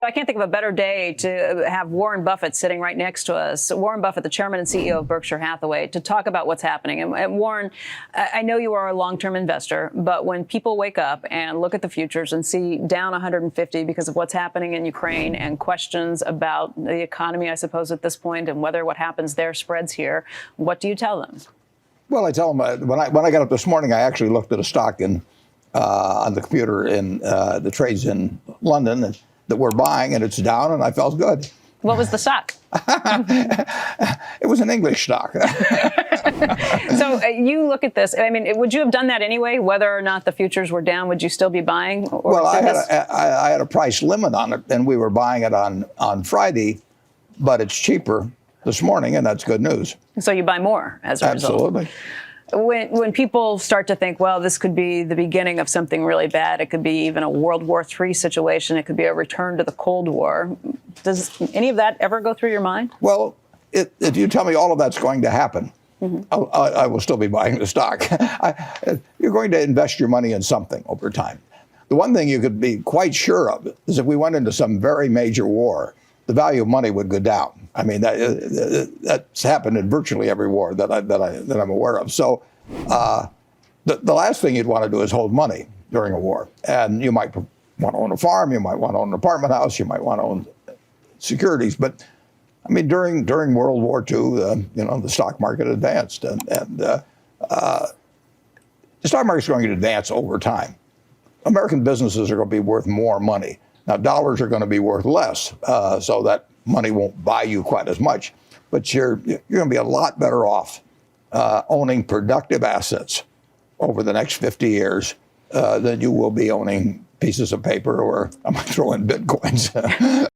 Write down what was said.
I can't think of a better day to have Warren Buffett sitting right next to us. Warren Buffett, the chairman and CEO of Berkshire Hathaway, to talk about what's happening. And Warren, I know you are a long-term investor, but when people wake up and look at the futures and see down 150 because of what's happening in Ukraine and questions about the economy, I suppose, at this point, and whether what happens there spreads here, what do you tell them? Well, I tell them when I got up this morning, I actually looked at a stock on the computer in the trades in London that we're buying, and it's down, and I felt good. What was the stock? It was an English stock. So you look at this. I mean, would you have done that anyway, whether or not the futures were down? Would you still be buying? Well, I had a price limit on it, and we were buying it on Friday, but it's cheaper this morning, and that's good news. So you buy more as a result. Absolutely. When people start to think, well, this could be the beginning of something really bad, it could be even a World War III situation, it could be a return to the Cold War. Does any of that ever go through your mind? Well, if you tell me all of that's going to happen, I will still be buying the stock. You're going to invest your money in something over time. The one thing you could be quite sure of is if we went into some very major war, the value of money would go down. I mean, that's happened in virtually every war that I'm aware of. So the last thing you'd want to do is hold money during a war. And you might want to own a farm, you might want to own an apartment house, you might want to own securities. But I mean, during World War II, the stock market advanced, and the stock market is going to advance over time. American businesses are going to be worth more money. Now, dollars are going to be worth less, so that money won't buy you quite as much. But you're going to be a lot better off owning productive assets over the next 50 years than you will be owning pieces of paper, or I might throw in bitcoins.